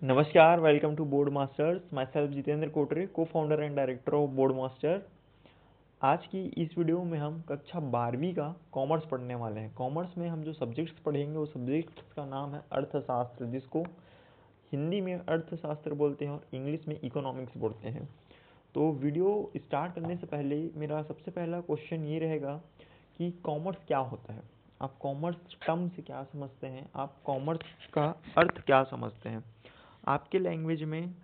नमस्कार, welcome to Board Masters. Myself Jitendra Kotre, co founder and director of Board Master. आज की इस video में हम कक्षा 12वीं का कॉमर्स पढ़ने वाले हैं। कॉमर्स में हम जो सब्जेक्ट्स पढ़ेंगे वो सब्जेक्ट्स का नाम है अर्थशास्त्र, जिसको हिंदी में अर्थशास्त्र बोलते हैं और इंग्लिश में इकोनॉमिक्स बोलते हैं। तो वीडियो स्टार्ट करने से पहले मेरा सबसे पहला क्वेश्चन ये रहेगा कि कॉमर्स क्या होता है। आप कॉमर्स टर्म से क्या समझते हैं, आप कॉमर्स का अर्थ क्या समझते हैं। आपके लैंग्वेज में,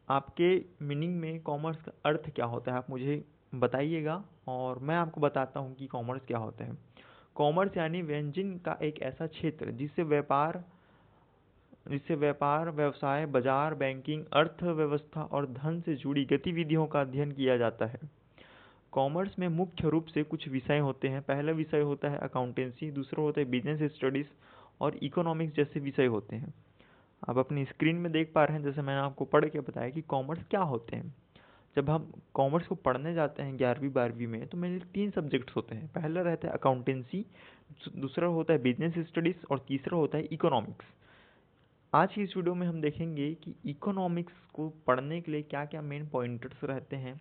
आपके मीनिंग में कॉमर्स का अर्थ क्या होता है, आप मुझे बताइएगा और मैं आपको बताता हूँ कि कॉमर्स क्या होता है। कॉमर्स यानी व्यंजन का एक ऐसा क्षेत्र जिससे व्यापार, व्यवसाय, बाजार, बैंकिंग, अर्थव्यवस्था और धन से जुड़ी गतिविधियों का अध्ययन किया जाता है। कॉमर्स में मुख्य रूप से कुछ विषय होते हैं। पहला विषय होता है अकाउंटेंसी, दूसरा होता है बिजनेस स्टडीज और इकोनॉमिक्स जैसे विषय होते हैं। आप अपनी स्क्रीन में देख पा रहे हैं, जैसे मैंने आपको पढ़ के बताया कि कॉमर्स क्या होते हैं। जब हम कॉमर्स को पढ़ने जाते हैं 11वीं 12वीं में, तो मेरे 3 सब्जेक्ट्स होते हैं। पहला रहता है अकाउंटेंसी, दूसरा होता है बिजनेस स्टडीज और तीसरा होता है इकोनॉमिक्स। आज की इस वीडियो में हम देखेंगे कि इकोनॉमिक्स को पढ़ने के लिए क्या क्या मेन पॉइंटर्स रहते हैं।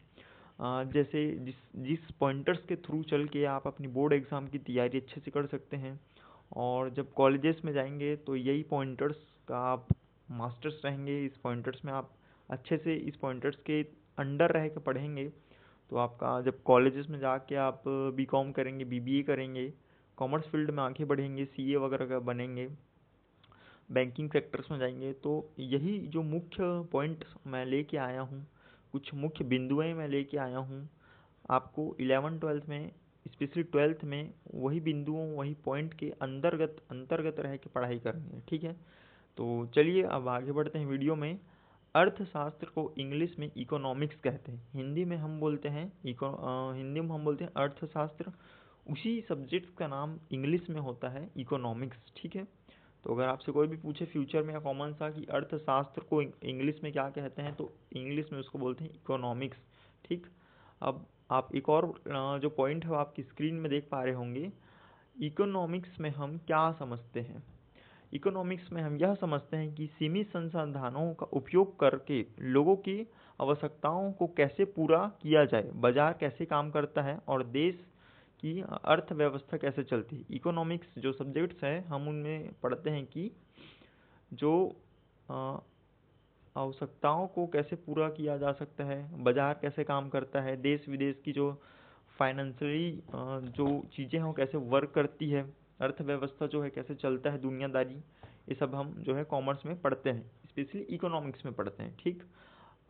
जैसे जिस जिस पॉइंटर्स के थ्रू चल के आप अपनी बोर्ड एग्ज़ाम की तैयारी अच्छे से कर सकते हैं। और जब कॉलेजेस में जाएंगे तो यही पॉइंटर्स का आप मास्टर्स रहेंगे। इस पॉइंटर्स में आप अच्छे से इस पॉइंटर्स के अंडर रह के पढ़ेंगे, तो आपका जब कॉलेजेस में जाके आप बीकॉम करेंगे, बीबीए करेंगे, कॉमर्स फील्ड में आगे बढ़ेंगे, सीए वगैरह का बनेंगे, बैंकिंग सेक्टर्स में जाएंगे, तो यही जो मुख्य पॉइंट मैं लेके आया हूँ, कुछ मुख्य बिंदुएं मैं लेके आया हूँ। आपको 11 ट्वेल्थ में, स्पेशली ट्वेल्थ में, वही बिंदुओं, वही पॉइंट के अंतर्गत अंतर्गत रह के पढ़ाई करनी है। ठीक है, तो चलिए अब आगे बढ़ते हैं वीडियो में। अर्थशास्त्र को इंग्लिश में इकोनॉमिक्स कहते हैं, हिंदी में हम बोलते हैं अर्थशास्त्र। उसी सब्जेक्ट का नाम इंग्लिश में होता है इकोनॉमिक्स। ठीक है, तो अगर आपसे कोई भी पूछे फ्यूचर में या कॉमन सा कि अर्थशास्त्र को इंग्लिश में क्या कहते हैं, तो इंग्लिश में उसको बोलते हैं इकोनॉमिक्स। ठीक, अब आप एक और जो पॉइंट है वो आपकी स्क्रीन में देख पा रहे होंगे। इकोनॉमिक्स में हम क्या समझते हैं। इकोनॉमिक्स में हम यह समझते हैं कि सीमित संसाधनों का उपयोग करके लोगों की आवश्यकताओं को कैसे पूरा किया जाए, बाजार कैसे काम करता है और देश की अर्थव्यवस्था कैसे चलती है। इकोनॉमिक्स जो सब्जेक्ट्स है, हम उनमें पढ़ते हैं कि जो अ, आवश्यकताओं को कैसे पूरा किया जा सकता है, बाजार कैसे काम करता है, देश विदेश की जो फाइनेंशियली जो चीज़ें हैं वो कैसे वर्क करती है, अर्थव्यवस्था जो है कैसे चलता है, दुनियादारी, ये सब हम जो है कॉमर्स में पढ़ते हैं, स्पेशली इकोनॉमिक्स में पढ़ते हैं। ठीक,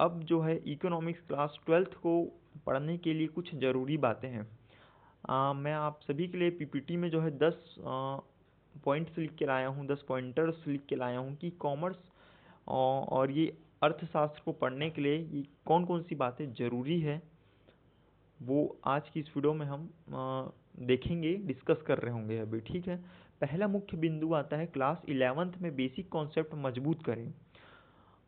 अब जो है इकोनॉमिक्स क्लास ट्वेल्थ को पढ़ने के लिए कुछ ज़रूरी बातें हैं। मैं आप सभी के लिए पीपीटी में जो है 10 पॉइंट्स लिख के लाया हूँ, 10 पॉइंटर्स लिख के लाया हूँ कि कॉमर्स और ये अर्थशास्त्र को पढ़ने के लिए ये कौन कौन सी बातें ज़रूरी है, वो आज की इस वीडियो में हम देखेंगे, डिस्कस कर रहे होंगे अभी। ठीक है, पहला मुख्य बिंदु आता है क्लास 11th में बेसिक कॉन्सेप्ट मजबूत करें।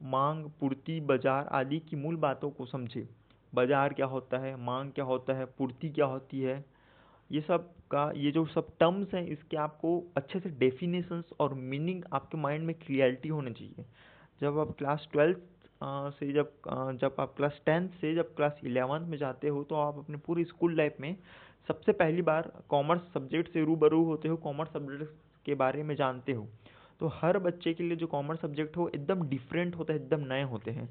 मांग, पूर्ति, बाजार आदि की मूल बातों को समझें। बाजार क्या होता है, मांग क्या होता है, पूर्ति क्या होती है, ये जो सब टर्म्स हैं, इसके आपको अच्छे से डेफिनेशंस और मीनिंग आपके माइंड में क्लियरिटी होनी चाहिए। जब आप क्लास ट्वेल्थ से जब आप क्लास टेंथ से जब क्लास 11th में जाते हो, तो आप अपने पूरी स्कूल लाइफ में सबसे पहली बार कॉमर्स सब्जेक्ट से रूबरू होते हो, कॉमर्स सब्जेक्ट के बारे में जानते हो। तो हर बच्चे के लिए जो कॉमर्स सब्जेक्ट हो एकदम डिफरेंट होता है, एकदम नए होते हैं।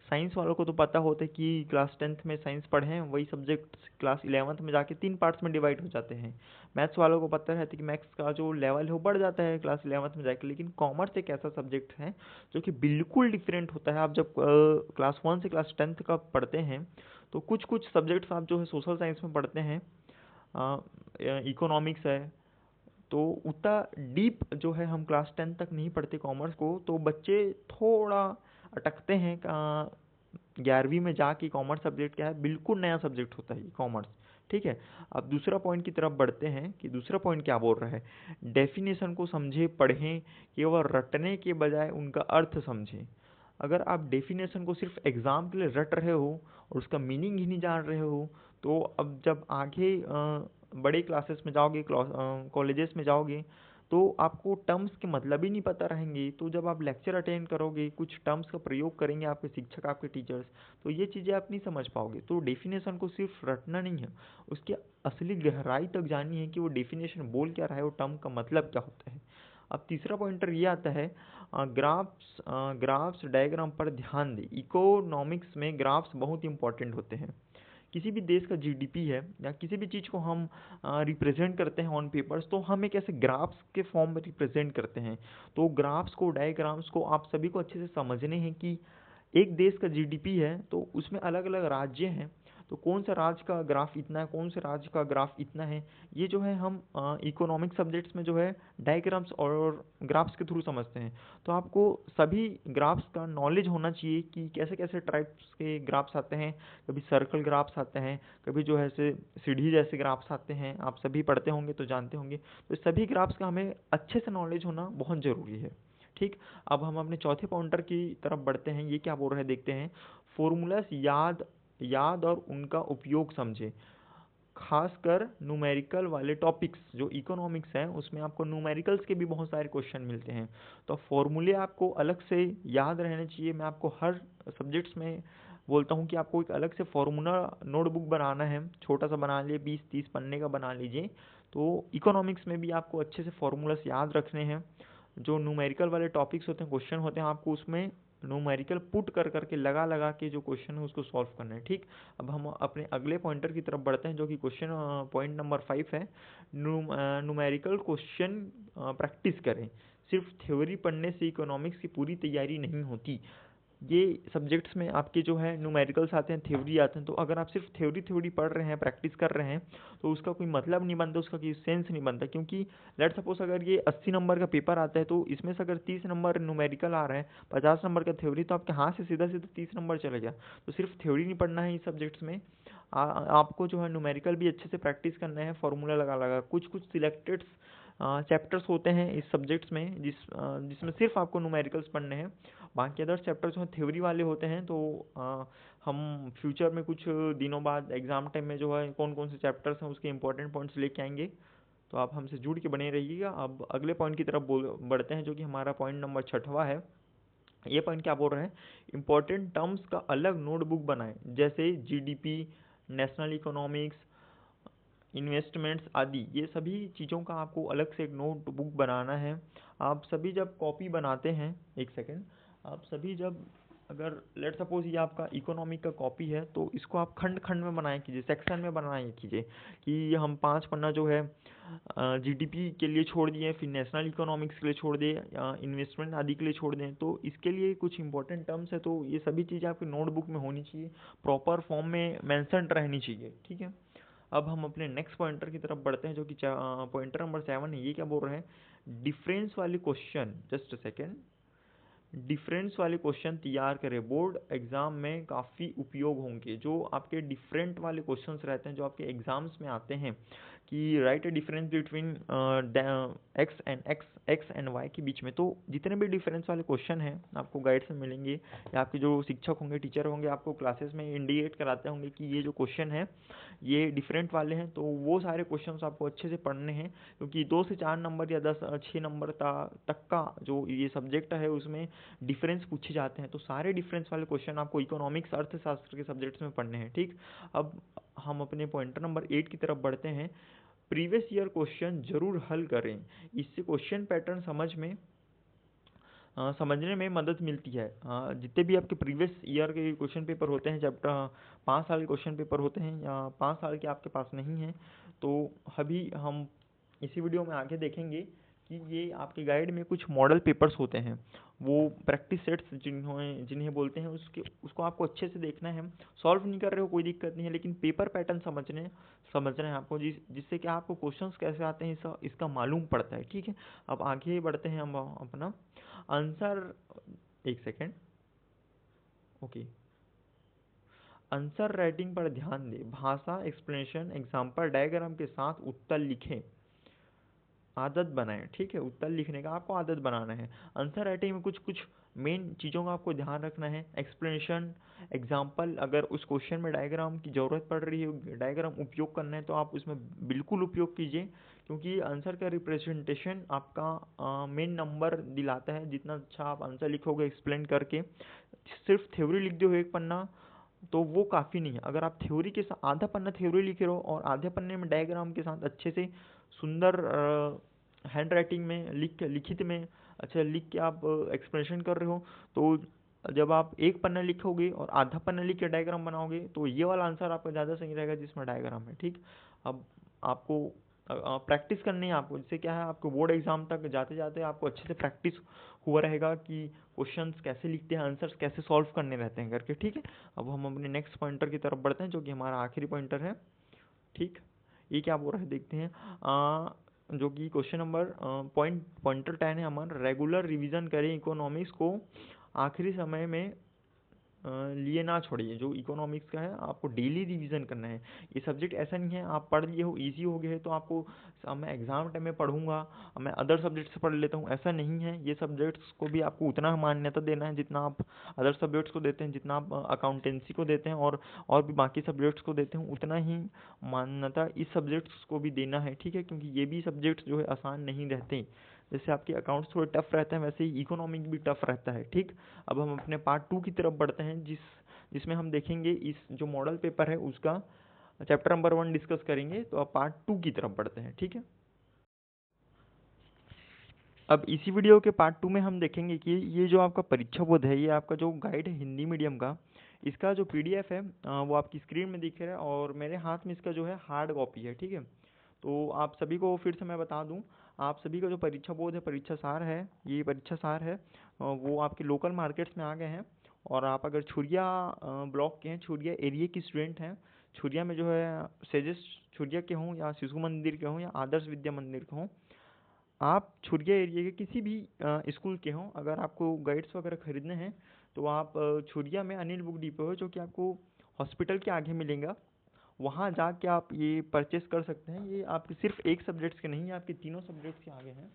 साइंस वालों को तो पता होता है कि क्लास 10th में साइंस पढ़े हैं, वही सब्जेक्ट क्लास 11th में जाके 3 पार्ट्स में डिवाइड हो जाते हैं। मैथ्स वालों को पता रहता है कि मैथ्स का जो लेवल है वो बढ़ जाता है क्लास 11th में जाके। लेकिन कॉमर्स एक ऐसा सब्जेक्ट है जो कि बिल्कुल डिफरेंट होता है। आप जब क्लास 1 से क्लास 10th का पढ़ते हैं, तो कुछ कुछ सब्जेक्ट्स आप जो है सोशल साइंस में पढ़ते हैं, इकोनॉमिक्स है, तो उतना डीप जो है हम क्लास 10 तक नहीं पढ़ते कॉमर्स को, तो बच्चे थोड़ा अटकते हैं। 11वीं में जाके कॉमर्स सब्जेक्ट क्या है, बिल्कुल नया सब्जेक्ट होता है कॉमर्स। ठीक है, अब दूसरा पॉइंट की तरफ बढ़ते हैं कि दूसरा पॉइंट क्या बोल रहा है। डेफिनेशन को समझे, पढ़ें, केवल रटने के बजाय उनका अर्थ समझें। अगर आप डेफिनेशन को सिर्फ एग्ज़ाम के लिए रट रहे हो और उसका मीनिंग ही नहीं जान रहे हो, तो अब जब आगे बड़े क्लासेस में जाओगे, कॉलेजेस में जाओगे, तो आपको टर्म्स के मतलब ही नहीं पता रहेंगे, तो जब आप लेक्चर अटेंड करोगे, कुछ टर्म्स का प्रयोग करेंगे आपके शिक्षक, आपके टीचर्स, तो ये चीज़ें आप नहीं समझ पाओगे। तो डेफिनेशन को सिर्फ रटना नहीं है, उसकी असली गहराई तक जाननी है कि वो डेफिनेशन बोल क्या रहा है, वो टर्म का मतलब क्या होता है। अब तीसरा पॉइंटर ये आता है, ग्राफ्स डायग्राम पर ध्यान दें। इकोनॉमिक्स में ग्राफ्स बहुत इंपॉर्टेंट होते हैं। किसी भी देश का जीडीपी है या किसी भी चीज़ को हम रिप्रेजेंट करते हैं ऑन पेपर्स, तो हम एक ऐसे ग्राफ्स के फॉर्म में रिप्रेजेंट करते हैं। तो ग्राफ्स को, डायग्राम्स को आप सभी को अच्छे से समझने हैं कि एक देश का जीडीपी है तो उसमें अलग अलग राज्य हैं, तो कौन सा राज्य का ग्राफ इतना है, कौन से राज्य का ग्राफ इतना है, ये जो है हम इकोनॉमिक सब्जेक्ट्स में जो है डायग्राम्स और ग्राफ्स के थ्रू समझते हैं। तो आपको सभी ग्राफ्स का नॉलेज होना चाहिए कि कैसे कैसे टाइप्स के ग्राफ्स आते हैं। कभी सर्कल ग्राफ्स आते हैं, कभी जो है ऐसे सीढ़ी जैसे ग्राफ्स आते हैं, आप सभी पढ़ते होंगे तो जानते होंगे। तो सभी ग्राफ्स का हमें अच्छे से नॉलेज होना बहुत ज़रूरी है। ठीक, अब हम अपने चौथे पॉइंटर की तरफ बढ़ते हैं। ये क्या बोल रहे हैं देखते हैं। फॉर्मूलास याद और उनका उपयोग समझें। खासकर न्यूमेरिकल वाले टॉपिक्स जो इकोनॉमिक्स हैं उसमें आपको न्यूमेरिकल्स के भी बहुत सारे क्वेश्चन मिलते हैं, तो फॉर्मूले आपको अलग से याद रहने चाहिए। मैं आपको हर सब्जेक्ट्स में बोलता हूँ कि आपको एक अलग से फार्मूला नोटबुक बनाना है, छोटा सा बना लीजिए, 20-30 पन्ने का बना लीजिए। तो इकोनॉमिक्स में भी आपको अच्छे से फार्मूलास याद रखने हैं। जो न्यूमेरिकल वाले टॉपिक्स होते हैं, क्वेश्चन होते हैं, आपको उसमें न्यूमेरिकल पुट कर करके लगा के जो क्वेश्चन है उसको सॉल्व करना है। ठीक, अब हम अपने अगले पॉइंटर की तरफ बढ़ते हैं जो कि क्वेश्चन पॉइंट नंबर 5 है। न्यूमेरिकल क्वेश्चन प्रैक्टिस करें। सिर्फ थ्योरी पढ़ने से इकोनॉमिक्स की पूरी तैयारी नहीं होती। ये सब्जेक्ट्स में आपके जो है न्यूमेरिकल्स आते हैं, थ्योरी आते हैं, तो अगर आप सिर्फ थ्योरी पढ़ रहे हैं, प्रैक्टिस कर रहे हैं, तो उसका कोई मतलब नहीं बनता, उसका कोई सेंस नहीं बनता। क्योंकि लेट सपोज अगर ये 80 नंबर का पेपर आता है तो इसमें से अगर 30 नंबर न्यूमेरिकल आ रहा है, 50 नंबर का थ्योरी, तो आपके हाथ से सीधा सीधा 30 नंबर चले गया। तो सिर्फ थ्योरी नहीं पढ़ना है इस सब्जेक्ट्स में, आपको जो है न्यूमेरिकल भी अच्छे से प्रैक्टिस करना है, फॉर्मूला लगा कुछ कुछ सिलेक्टेड चैप्टर्स होते हैं इस सब्जेक्ट्स में जिसमें सिर्फ आपको न्यूमेरिकल्स पढ़ने हैं। बाकी अदर चैप्टर्स जो हैं थ्योरी वाले होते हैं। तो हम फ्यूचर में कुछ दिनों बाद एग्ज़ाम टाइम में जो है कौन कौन से चैप्टर्स हैं उसके इंपॉर्टेंट पॉइंट्स लेके आएंगे। तो आप हमसे जुड़ के बने रहिएगा। अब अगले पॉइंट की तरफ बढ़ते हैं जो कि हमारा पॉइंट नंबर 6वां है। ये पॉइंट क्या बोल रहे हैं, इंपॉर्टेंट टर्म्स का अलग नोटबुक बनाएं, जैसे जीडीपी, नेशनल इकोनॉमिक्स, इन्वेस्टमेंट्स आदि। ये सभी चीज़ों का आपको अलग से एक नोटबुक बनाना है। आप सभी जब कॉपी बनाते हैं, एक सेकेंड, आप सभी जब, अगर लेट सपोज ये आपका इकोनॉमिक का कॉपी है तो इसको आप खंड खंड में बनाया कीजिए, सेक्शन में बनाया कीजिए कि हम 5 पन्ना जो है जीडीपी के लिए छोड़ दिए, फिर नेशनल इकोनॉमिक्स के लिए छोड़ दिए, इन्वेस्टमेंट आदि के लिए छोड़ दें। तो इसके लिए कुछ इंपॉर्टेंट टर्म्स है, तो ये सभी चीज़ें आपकी नोटबुक में होनी चाहिए, प्रॉपर फॉर्म में मैंसन रहनी चाहिए। ठीक है, अब हम अपने नेक्स्ट पॉइंटर की तरफ बढ़ते हैं जो कि पॉइंटर नंबर 7 है। ये क्या बोल रहे हैं, डिफरेंस वाले question, just a second, difference वाले क्वेश्चन तैयार करें, बोर्ड एग्जाम में काफ़ी उपयोग होंगे। जो आपके डिफरेंट वाले क्वेश्चंस रहते हैं जो आपके एग्जाम्स में आते हैं कि write a difference between X and Y के बीच में, तो जितने भी डिफरेंस वाले क्वेश्चन हैं आपको गाइड्स में मिलेंगे, या आपके जो शिक्षक होंगे, टीचर होंगे, आपको क्लासेस में इंडिकेट कराते होंगे कि ये जो क्वेश्चन है ये डिफरेंट वाले हैं। तो वो सारे क्वेश्चंस आपको अच्छे से पढ़ने हैं, क्योंकि 2 से 4 नंबर या 6 नंबर तक का जो ये सब्जेक्ट है उसमें डिफरेंस पूछे जाते हैं। तो सारे डिफरेंस वाले क्वेश्चन आपको इकोनॉमिक्स, अर्थशास्त्र के सब्जेक्ट्स में पढ़ने हैं। ठीक, अब हम अपने पॉइंटर नंबर 8 की तरफ बढ़ते हैं। प्रीवियस ईयर क्वेश्चन जरूर हल करें, इससे क्वेश्चन पैटर्न समझने में मदद मिलती है। जितने भी आपके प्रीवियस ईयर के क्वेश्चन पेपर होते हैं, जब 5 साल के क्वेश्चन पेपर होते हैं या 5 साल के आपके पास नहीं हैं, तो अभी हम इसी वीडियो में आगे देखेंगे कि ये आपके गाइड में कुछ मॉडल पेपर्स होते हैं, वो प्रैक्टिस सेट्स जिन्हें बोलते हैं, उसको आपको अच्छे से देखना है। सॉल्व नहीं कर रहे हो कोई दिक्कत नहीं है, लेकिन पेपर पैटर्न समझना है आपको, जिससे कि आपको क्वेश्चंस कैसे आते हैं इसका मालूम पड़ता है। ठीक है, अब आगे बढ़ते हैं हम अपना आंसर, एक सेकेंड, ओके, आंसर राइटिंग पर ध्यान दें। भाषा, एक्सप्लेनेशन, एग्जाम्पल, डायग्राम के साथ उत्तर लिखें, आदत बनाएं। ठीक है, उत्तर लिखने का आपको आदत बनाना है। आंसर राइटिंग में कुछ कुछ मेन चीज़ों का आपको ध्यान रखना है। एक्सप्लेनेशन, एग्जाम्पल, अगर उस क्वेश्चन में डायग्राम की ज़रूरत पड़ रही है, डायग्राम उपयोग करना है तो आप उसमें बिल्कुल उपयोग कीजिए, क्योंकि आंसर का रिप्रेजेंटेशन आपका मेन नंबर दिलाता है। जितना अच्छा आप आंसर लिखोगे एक्सप्लेन करके, सिर्फ थ्योरी लिख दो एक पन्ना तो वो काफ़ी नहीं है। अगर आप थ्योरी के साथ आधा पन्ना थ्योरी लिखे रहो और आधे पन्ने में डायग्राम के साथ अच्छे से सुंदर हैंड राइटिंग में लिखित में अच्छा लिख के आप एक्सप्लेनेशन कर रहे हो, तो जब आप एक पन्ना लिखोगे और आधा पन्ना लिख के डायग्राम बनाओगे तो ये वाला आंसर आपका ज़्यादा सही रहेगा जिसमें डायग्राम है। ठीक, अब आपको प्रैक्टिस करनी है आपको, जिससे क्या है आपको बोर्ड एग्जाम तक जाते जाते आपको अच्छे से प्रैक्टिस हुआ रहेगा कि क्वेश्चंस कैसे लिखते हैं, आंसर्स कैसे सॉल्व करने रहते हैं करके। ठीक है, अब हम अपने नेक्स्ट पॉइंटर की तरफ बढ़ते हैं जो कि हमारा आखिरी पॉइंटर है। ठीक, ये क्या बोल रहा है देखते हैं। जो कि क्वेश्चन नंबर पॉइंटर 10 है हमारा, रेगुलर रिवीजन करें इकोनॉमिक्स को, आखिरी समय में लिए ना छोड़िए। जो इकोनॉमिक्स का है आपको डेली रिवीजन करना है। ये सब्जेक्ट ऐसा नहीं है आप पढ़ लिए हो, इजी हो गए है तो आपको मैं एग्जाम टाइम में पढ़ूंगा, मैं अदर सब्जेक्ट से पढ़ लेता हूँ, ऐसा नहीं है। ये सब्जेक्ट्स को भी आपको उतना मान्यता देना है जितना आप अदर सब्जेक्ट्स को देते हैं, जितना आप अकाउंटेंसी को देते हैं और भी बाकी सब्जेक्ट्स को देते हैं, उतना ही मान्यता इस सब्जेक्ट्स को भी देना है। ठीक है, क्योंकि ये भी सब्जेक्ट्स जो है आसान नहीं रहते। जैसे आपके अकाउंट्स थोड़े टफ रहते हैं वैसे ही इकोनॉमिक भी टफ रहता है। ठीक, अब हम अपने पार्ट 2 की तरफ बढ़ते हैं जिसमें हम देखेंगे इस जो मॉडल पेपर है उसका चैप्टर नंबर 1 डिस्कस करेंगे। तो अब पार्ट 2 की तरफ बढ़ते हैं। ठीक है, अब इसी वीडियो के पार्ट 2 में हम देखेंगे कि ये जो आपका परीक्षा बोध है, ये आपका जो गाइड है हिंदी मीडियम का, इसका जो पीडीएफ है वो आपकी स्क्रीन में दिख रहा है और मेरे हाथ में इसका जो है हार्ड कॉपी है। ठीक है, तो आप सभी को फिर से मैं बता दूं, आप सभी का जो परीक्षा बोध है, परीक्षा सार है, ये परीक्षा सार है वो आपके लोकल मार्केट्स में आ गए हैं। और आप अगर छुरिया ब्लॉक के हैं, छुरिया एरिया की स्टूडेंट हैं, छुरिया में जो है सेजेस छुरिया के हों या शिशु मंदिर के हों या आदर्श विद्या मंदिर के हों, आप छुरिया एरिया के किसी भी स्कूल के हों, अगर आपको गाइड्स वगैरह खरीदने हैं तो आप छुरिया में अनिल बुक डिपो है जो कि आपको हॉस्पिटल के आगे मिलेगा, वहाँ जाके आप ये परचेस कर सकते हैं। ये आपके सिर्फ एक सब्जेक्ट्स के नहीं है, आपके तीनों सब्जेक्ट्स के आगे हैं।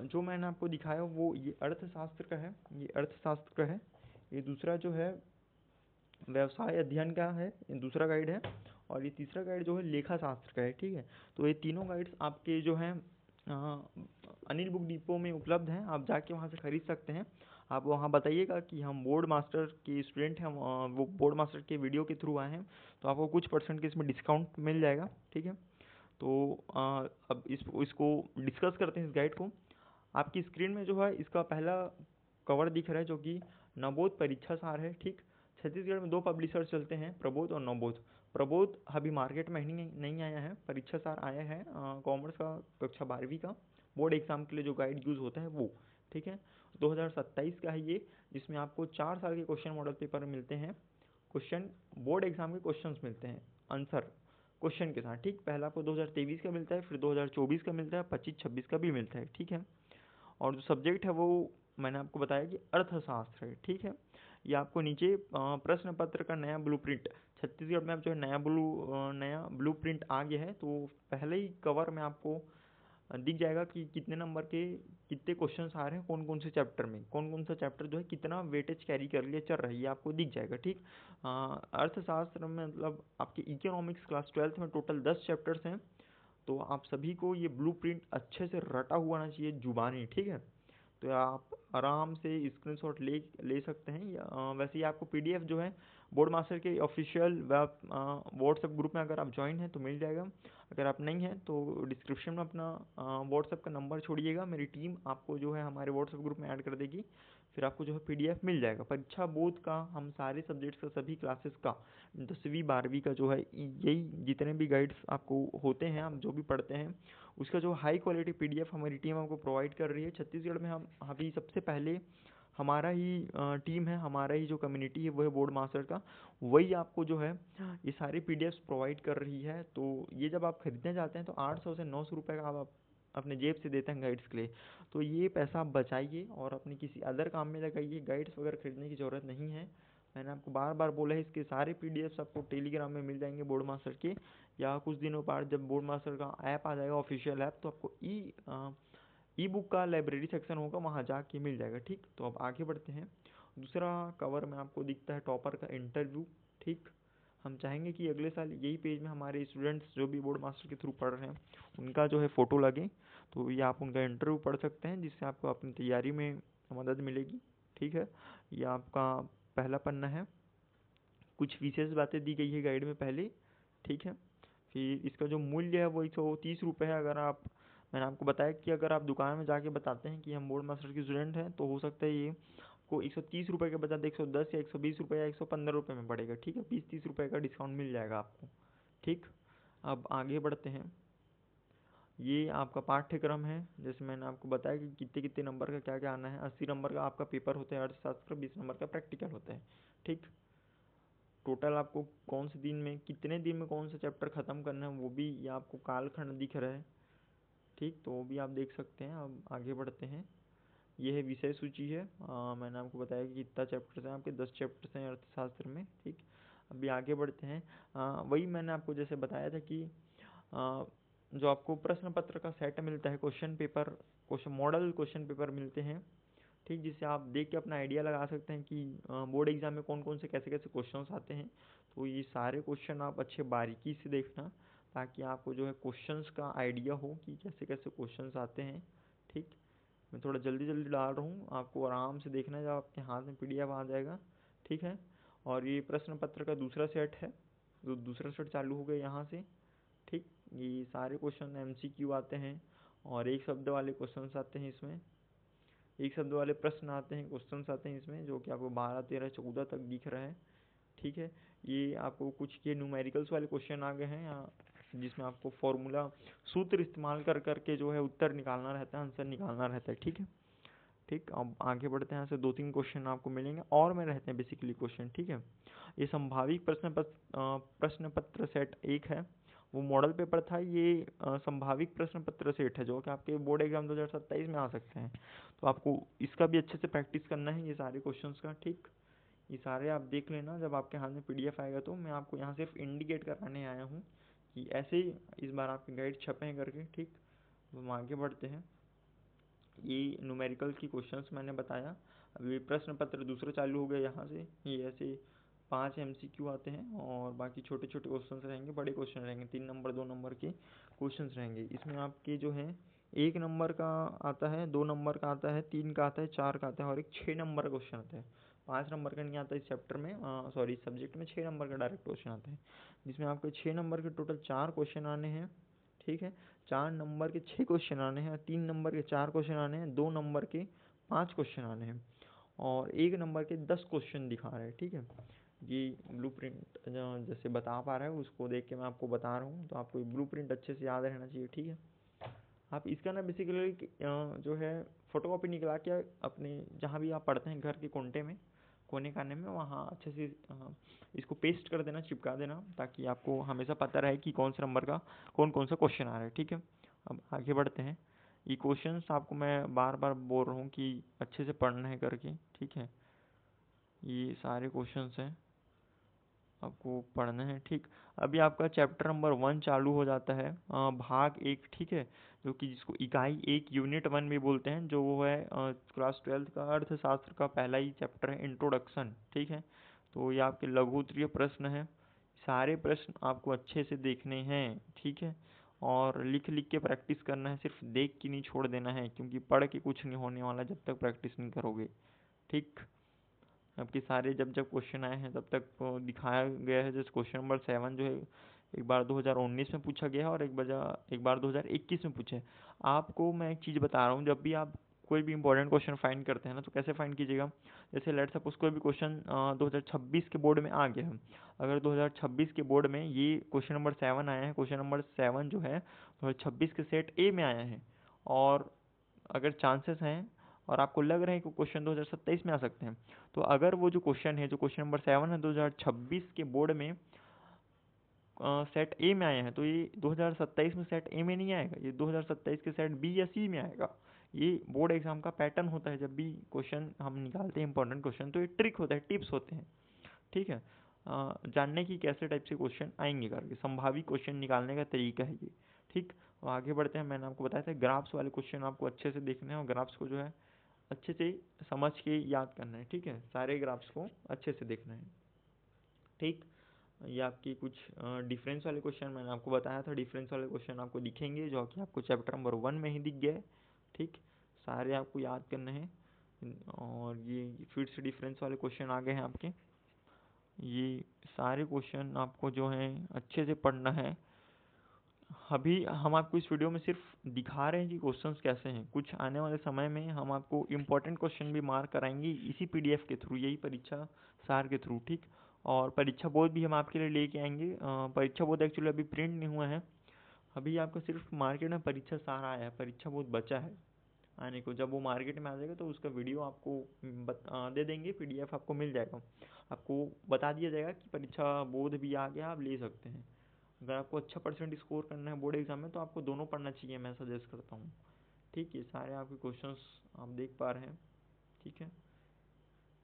जो मैंने आपको दिखाया वो ये अर्थशास्त्र का है, ये अर्थशास्त्र का है। ये दूसरा जो है व्यवसाय अध्ययन का है, ये दूसरा गाइड है। और ये तीसरा गाइड जो है लेखा शास्त्र का है। ठीक है, तो ये तीनों गाइड्स आपके जो हैं अनिल बुक डिपो में उपलब्ध हैं, आप जाके वहाँ से खरीद सकते हैं। आप वहाँ बताइएगा कि हम बोर्ड मास्टर के स्टूडेंट हैं, वो बोर्ड मास्टर के वीडियो के थ्रू आए हैं, तो आपको कुछ परसेंट के इसमें डिस्काउंट मिल जाएगा। ठीक है, तो अब इसको डिस्कस करते हैं इस गाइड को। आपकी स्क्रीन में जो है इसका पहला कवर दिख रहा है जो कि नवोद परीक्षा सार है। ठीक, छत्तीसगढ़ में 2 पब्लिशर चलते हैं, प्रबोध और नवोद। प्रबोध अभी मार्केट में नहीं आया है, परीक्षा सार आया है कॉमर्स का कक्षा 12वीं का बोर्ड एग्जाम के लिए जो गाइड यूज़ होता है वो। ठीक है, 2027 का है ये, जिसमें आपको 4 साल के क्वेश्चन मॉडल पेपर मिलते हैं, क्वेश्चन बोर्ड एग्जाम के क्वेश्चंस मिलते हैं, आंसर क्वेश्चन के साथ। ठीक, पहला आपको 2023 का मिलता है, फिर 2024 का मिलता है, 25-26 का भी मिलता है। ठीक है, और जो सब्जेक्ट है वो मैंने आपको बताया कि अर्थशास्त्र है। ठीक है, ये आपको नीचे प्रश्न पत्र का नया ब्लूप्रिंट, छत्तीसगढ़ में अब जो है नया ब्लूप्रिंट आ गया है, तो पहले ही कवर में आपको दिख जाएगा कि कितने नंबर के कितने क्वेश्चंस आ रहे हैं, कौन कौन से चैप्टर में, कौन कौन सा चैप्टर जो है कितना वेटेज कैरी कर लिया चल रही है, आपको दिख जाएगा। ठीक, अर्थशास्त्र में मतलब आपके इकोनॉमिक्स क्लास 12th में टोटल 10 चैप्टर्स हैं, तो आप सभी को ये ब्लूप्रिंट अच्छे से रटा हुआ आना चाहिए जुबानी। ठीक है, तो आप आराम से स्क्रीनशॉट ले सकते हैं या वैसे ही आपको पीडीएफ जो है बोर्ड मास्टर के ऑफिशियल वेब व्हाट्सएप ग्रुप में अगर आप ज्वाइन हैं तो मिल जाएगा। अगर आप नहीं हैं तो डिस्क्रिप्शन में अपना व्हाट्सएप का नंबर छोड़िएगा, मेरी टीम आपको जो है हमारे व्हाट्सएप ग्रुप में ऐड कर देगी, फिर आपको जो है पीडीएफ मिल जाएगा। परीक्षा बोर्ड का हम सारे सब्जेक्ट्स का सभी क्लासेस का 10वीं 12वीं का जो है यही जितने भी गाइड्स आपको होते हैं, हम जो भी पढ़ते हैं उसका जो हाई क्वालिटी पीडीएफ हमारी टीम आपको प्रोवाइड कर रही है। छत्तीसगढ़ में हम अभी सबसे पहले हमारा ही टीम है, हमारा ही जो कम्युनिटी है वो है बोर्ड मास्टर का, वही आपको जो है ये सारी पीडीएफ्स प्रोवाइड कर रही है। तो ये जब आप खरीदने जाते हैं तो 800 से 900 रुपये का आप अपने जेब से देते हैं गाइड्स के लिए, तो ये पैसा आप बचाइए और अपने किसी अदर काम में लगाइए, गाइड्स वगैरह खरीदने की ज़रूरत नहीं है। मैंने आपको बार बार बोला है, इसके सारे पीडीएफ्स आपको टेलीग्राम में मिल जाएंगे बोर्ड मास्टर के, या कुछ दिनों बाद जब बोर्ड मास्टर का ऐप आ जाएगा ऑफिशियल ऐप तो आपको ई बुक का लाइब्रेरी सेक्शन होगा, वहाँ जाके मिल जाएगा। ठीक, तो अब आगे बढ़ते हैं। दूसरा कवर में आपको दिखता है टॉपर का इंटरव्यू। ठीक, हम चाहेंगे कि अगले साल यही पेज में हमारे स्टूडेंट्स जो भी बोर्ड मास्टर के थ्रू पढ़ रहे हैं उनका जो है फ़ोटो लगे, तो ये आप उनका इंटरव्यू पढ़ सकते हैं, जिससे आपको अपनी तैयारी में मदद मिलेगी। ठीक है, ये आपका पहला पन्ना है। कुछ विशेष बातें दी गई है गाइड में पहले। ठीक है, फिर इसका जो मूल्य है वो 130 रुपये है। अगर आप, मैंने आपको बताया कि अगर आप दुकान में जाके बताते हैं कि हम बोर्ड मास्टर के स्टूडेंट हैं, तो हो सकता है ये को 130 रुपये के बजाय 110 या 120 रुपये या 115 रुपये में पड़ेगा। ठीक है, 20-30 रुपये का डिस्काउंट मिल जाएगा आपको। ठीक, अब आगे बढ़ते हैं। ये आपका पाठ्यक्रम है, जैसे मैंने आपको बताया कि कितने कितने नंबर का क्या क्या आना है। 80 नंबर का आपका पेपर होता है अर्थशास्त्र, 20 नंबर का प्रैक्टिकल होता है। ठीक, टोटल आपको कौन से दिन में, कितने दिन में कौन सा चैप्टर ख़त्म करना है वो भी ये आपको कालखंड दिख रहा है। ठीक, तो वो भी आप देख सकते हैं। अब आगे बढ़ते हैं। ये है विषय सूची है। मैंने आपको बताया कि कितना चैप्टर्स हैं, आपके 10 चैप्टर्स हैं अर्थशास्त्र में। ठीक, अभी आगे बढ़ते हैं। वही मैंने आपको जैसे बताया था कि जो आपको प्रश्न पत्र का सेट मिलता है, question paper, question model question paper मिलते हैं। ठीक, जिससे आप देख के अपना आइडिया लगा सकते हैं कि बोर्ड एग्जाम में कौन कौन से कैसे कैसे क्वेश्चंस आते हैं। तो ये सारे क्वेश्चन आप अच्छे बारीकी से देखना, ताकि आपको जो है क्वेश्चंस का आइडिया हो कि कैसे कैसे क्वेश्चंस आते हैं। ठीक, मैं थोड़ा जल्दी जल्दी डाल रहा हूँ, आपको आराम से देखना है, जब आपके हाथ में PDF आ जाएगा। ठीक है, और ये प्रश्न पत्र का दूसरा सेट है, जो दूसरा सेट चालू हो गया यहाँ से। ठीक, ये सारे क्वेश्चन MCQ आते हैं, और एक शब्द वाले क्वेश्चंस आते हैं इसमें, एक शब्द वाले प्रश्न आते हैं, क्वेश्चंस आते हैं इसमें, जो कि आपको 12, 13, 14 तक दिख रहा है। ठीक है, ये आपको कुछ के न्यूमेरिकल्स वाले क्वेश्चन आ गए हैं यहाँ, जिसमें आपको फॉर्मूला सूत्र इस्तेमाल कर करके जो है उत्तर निकालना रहता है, आंसर निकालना रहता है। ठीक है, ठीक, अब आगे बढ़ते हैं। यहाँ से 2-3 क्वेश्चन आपको मिलेंगे और में रहते हैं बेसिकली क्वेश्चन। ठीक है, ये संभावित प्रश्न पत्र सेट 1 है, वो मॉडल पेपर था। ये संभावित प्रश्न पत्र सेट है, जो कि आपके बोर्ड एग्जाम 2027 में आ सकते हैं। तो आपको इसका भी अच्छे से प्रैक्टिस करना है, ये सारे क्वेश्चंस का। ठीक, ये सारे आप देख लेना, जब आपके हाथ में PDF आएगा तो मैं आपको यहाँ सिर्फ इंडिकेट कराने आया हूँ कि ऐसे ही इस बार आपके गाइड छपे हैं करके। ठीक, तो हम आगे बढ़ते हैं। ये न्यूमेरिकल की क्वेश्चंस मैंने बताया। अभी प्रश्न पत्र दूसरा चालू हो गया यहाँ से। ये ऐसे 5 MCQ आते हैं, और बाकी छोटे छोटे क्वेश्चंस रहेंगे, बड़े क्वेश्चन रहेंगे, 3 नंबर 2 नंबर के क्वेश्चंस रहेंगे। इसमें आपके जो है 1 नंबर का आता है, 2 नंबर का आता है, 3 का आता है, 4 का आता है, और एक 6 नंबर का क्वेश्चन आता है। 5 नंबर का नहीं आता इस चैप्टर में, सॉरी इस सब्जेक्ट में 6 नंबर का डायरेक्ट क्वेश्चन आता है, जिसमें आपके 6 नंबर के टोटल 4 क्वेश्चन आने हैं। ठीक है, 4 नंबर के 6 क्वेश्चन आने हैं, 3 नंबर के 4 क्वेश्चन आने हैं, 2 नंबर के 5 क्वेश्चन आने हैं, और 1 नंबर के 10 क्वेश्चन दिखा रहे हैं। ठीक है, ये ब्लूप्रिंट जैसे बता पा रहा है उसको देख के मैं आपको बता रहा हूँ, तो आपको ब्लूप्रिंट अच्छे से याद रहना चाहिए। ठीक है, आप इसका ना बेसिकली जो है फोटोकॉपी निकला के अपने जहाँ भी आप पढ़ते हैं घर के कोने में, कोने खाने में, वहाँ अच्छे से इसको पेस्ट कर देना, चिपका देना, ताकि आपको हमेशा पता रहे कि कौन से नंबर का कौन कौन सा क्वेश्चन आ रहा है। ठीक है, अब आगे बढ़ते हैं। ये क्वेश्चंस आपको मैं बार बार बोल रहा हूँ कि अच्छे से पढ़ना है करके। ठीक है, ये सारे क्वेश्चंस हैं, आपको पढ़ना है। ठीक, अभी आपका चैप्टर नंबर 1 चालू हो जाता है, भाग 1। ठीक है, जो कि जिसको इकाई 1 यूनिट 1 भी बोलते हैं, जो वो है क्लास 12th का अर्थशास्त्र का पहला ही चैप्टर है, इंट्रोडक्शन। ठीक है, तो ये आपके लघु उत्तरीय प्रश्न है। सारे प्रश्न आपको अच्छे से देखने हैं। ठीक है, और लिख लिख के प्रैक्टिस करना है, सिर्फ देख के नहीं छोड़ देना है, क्योंकि पढ़ के कुछ नहीं होने वाला जब तक प्रैक्टिस नहीं करोगे। ठीक, आपके सारे जब जब क्वेश्चन आए हैं तब तक दिखाया गया है। जैसे क्वेश्चन नंबर 7 जो है एक बार 2019 में पूछा गया है, और एक बार 2021 में पूछा है। आपको मैं एक चीज़ बता रहा हूँ, जब भी आप कोई भी इंपॉर्टेंट क्वेश्चन फाइंड करते हैं ना, तो कैसे फाइंड कीजिएगा। जैसे लेट सपोज कोई भी क्वेश्चन 2026 के बोर्ड में आ गया है, अगर 2026 के बोर्ड में ये क्वेश्चन नंबर 7 आया है, क्वेश्चन नंबर 7 जो है 2026 के सेट A में आया है, और अगर चांसेस हैं और आपको लग रहा है कि क्वेश्चन 2027 में आ सकते हैं, तो अगर वो जो क्वेश्चन है, जो क्वेश्चन नंबर 7 है 2026 के बोर्ड में सेट ए में आया है, तो ये 2027 में सेट ए में नहीं आएगा, ये 2027 के सेट बी या सी में आएगा। ये बोर्ड एग्जाम का पैटर्न होता है, जब भी क्वेश्चन हम निकालते हैं इंपॉर्टेंट क्वेश्चन, तो ये ट्रिक होता है, टिप्स होते हैं। ठीक है, जानने की कैसे टाइप से क्वेश्चन आएंगे करके, संभावित क्वेश्चन निकालने का तरीका है ये। ठीक। और आगे बढ़ते हैं, मैंने आपको बताया था ग्राफ्स वाले क्वेश्चन आपको अच्छे से देखने हैं और ग्राफ्स को जो है अच्छे से समझ के याद करना है, ठीक है, सारे ग्राफ्स को अच्छे से देखना है, ठीक। ये आपकी कुछ डिफरेंस वाले क्वेश्चन मैंने आपको बताया था, डिफरेंस वाले क्वेश्चन आपको दिखेंगे जो कि आपको चैप्टर नंबर 1 में ही दिख गए, ठीक। सारे आपको याद करने हैं और ये फिर से डिफरेंस वाले क्वेश्चन आ गए हैं आपके। ये सारे क्वेश्चन आपको जो है अच्छे से पढ़ना है। अभी हम आपको इस वीडियो में सिर्फ दिखा रहे हैं कि क्वेश्चंस कैसे हैं, कुछ आने वाले समय में हम आपको इम्पोर्टेंट क्वेश्चन भी मार्क कराएंगे इसी पीडीएफ के थ्रू, यही परीक्षा सार के थ्रू, ठीक। और परीक्षा बोर्ड भी हम आपके लिए लेके आएंगे। परीक्षा बोर्ड एक्चुअली अभी प्रिंट नहीं हुआ है, अभी आपको सिर्फ मार्केट में परीक्षा सार आया है, परीक्षा बोर्ड बचा है आने को। जब वो मार्केट में आ जाएगा तो उसका वीडियो आपको दे देंगे, पीडीएफ आपको मिल जाएगा, आपको बता दिया जाएगा कि परीक्षा बोर्ड भी आ गया, आप ले सकते हैं। अगर आपको अच्छा परसेंट स्कोर करना है बोर्ड एग्जाम में तो आपको दोनों पढ़ना चाहिए, मैं सजेस्ट करता हूँ, ठीक है। सारे आपके क्वेश्चंस आप देख पा रहे हैं, ठीक है,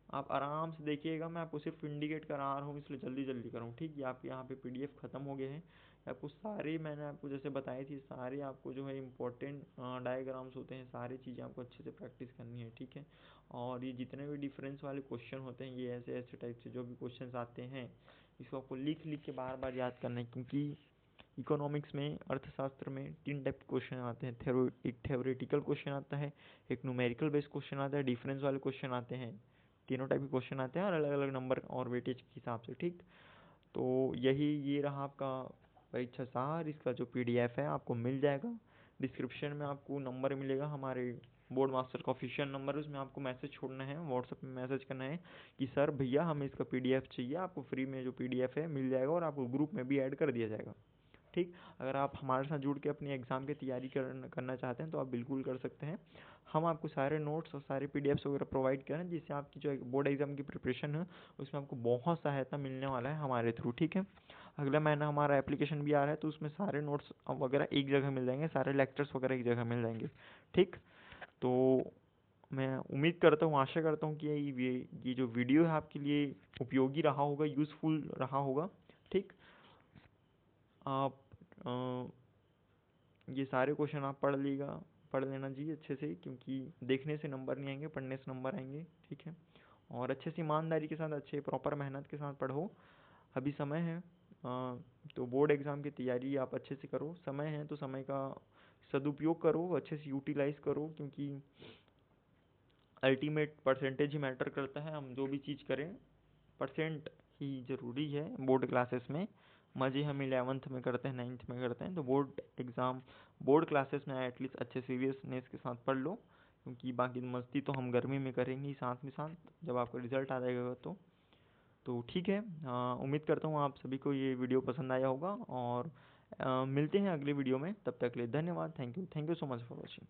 आप आराम से देखिएगा, मैं आपको सिर्फ इंडिकेट करा रहा हूँ इसलिए जल्दी जल्दी कर रहा हूँ, ठीक है। आपके यहाँ पे पीडीएफ खत्म हो गए हैं, आपको सारे मैंने आपको जैसे बताई थी, सारे आपको जो है इंपॉर्टेंट डायग्राम्स होते हैं, सारी चीज़ें आपको अच्छे से प्रैक्टिस करनी है, ठीक है। और ये जितने भी डिफरेंस वाले क्वेश्चन होते हैं, ये ऐसे ऐसे टाइप से जो भी क्वेश्चन आते हैं, इसको आपको लिख लिख के बार बार याद करना है, क्योंकि इकोनॉमिक्स में, अर्थशास्त्र में 3 टाइप के क्वेश्चन आते हैं। एक थ्योरेटिकल क्वेश्चन आता है, एक न्यूमेरिकल बेस्ड क्वेश्चन आता है, डिफरेंस वाले क्वेश्चन आते हैं, तीनों टाइप के क्वेश्चन आते हैं और अलग अलग नंबर और वेटेज के हिसाब से, ठीक। तो यही ये रहा आपका परीक्षा सार, इसका जो पीडीएफ है आपको मिल जाएगा। डिस्क्रिप्शन में आपको नंबर मिलेगा हमारे बोर्ड मास्टर का ऑफिशियल नंबर, उसमें आपको मैसेज छोड़ना है, व्हाट्सएप में मैसेज करना है कि सर भैया हमें इसका पीडीएफ चाहिए, आपको फ्री में जो पीडीएफ है मिल जाएगा और आपको ग्रुप में भी ऐड कर दिया जाएगा, ठीक। अगर आप हमारे साथ जुड़ के अपनी एग्ज़ाम की तैयारी करना चाहते हैं तो आप बिल्कुल कर सकते हैं। हम आपको सारे नोट्स और सारे पीडीएफ्स वगैरह प्रोवाइड करें, जिससे आपकी जो बोर्ड एग्ज़ाम की प्रिपरेशन है उसमें आपको बहुत सहायता मिलने वाला है हमारे थ्रू, ठीक है। अगला महीना हमारा एप्लीकेशन भी आ रहा है तो उसमें सारे नोट्स वगैरह एक जगह मिल जाएंगे, सारे लेक्चर्स वगैरह एक जगह मिल जाएंगे, ठीक। तो मैं उम्मीद करता हूँ, आशा करता हूँ कि ये जो वीडियो है आपके लिए उपयोगी रहा होगा, यूज़फुल रहा होगा, ठीक। आप ये सारे क्वेश्चन आप पढ़ लेना जी अच्छे से, क्योंकि देखने से नंबर नहीं आएंगे, पढ़ने से नंबर आएंगे, ठीक है। और अच्छे से ईमानदारी के साथ, अच्छे प्रॉपर मेहनत के साथ पढ़ो, अभी समय है। तो बोर्ड एग्ज़ाम की तैयारी आप अच्छे से करो, समय है तो समय का सदुपयोग करो, अच्छे से यूटिलाइज़ करो, क्योंकि अल्टीमेट परसेंटेज ही मैटर करता है। हम जो भी चीज़ करें परसेंट ही ज़रूरी है बोर्ड क्लासेस में। मज़े हम 11th में करते हैं, 9th में करते हैं, तो बोर्ड क्लासेस में एटलीस्ट अच्छे सीरियसनेस के साथ पढ़ लो, क्योंकि बाकी मस्ती तो हम गर्मी में करेंगे ही साथ में साथ, जब आपका रिजल्ट आ जाएगा तो ठीक है। उम्मीद करता हूँ आप सभी को ये वीडियो पसंद आया होगा और मिलते हैं अगले वीडियो में, तब तक के लिए धन्यवाद। Thank you so much for watching.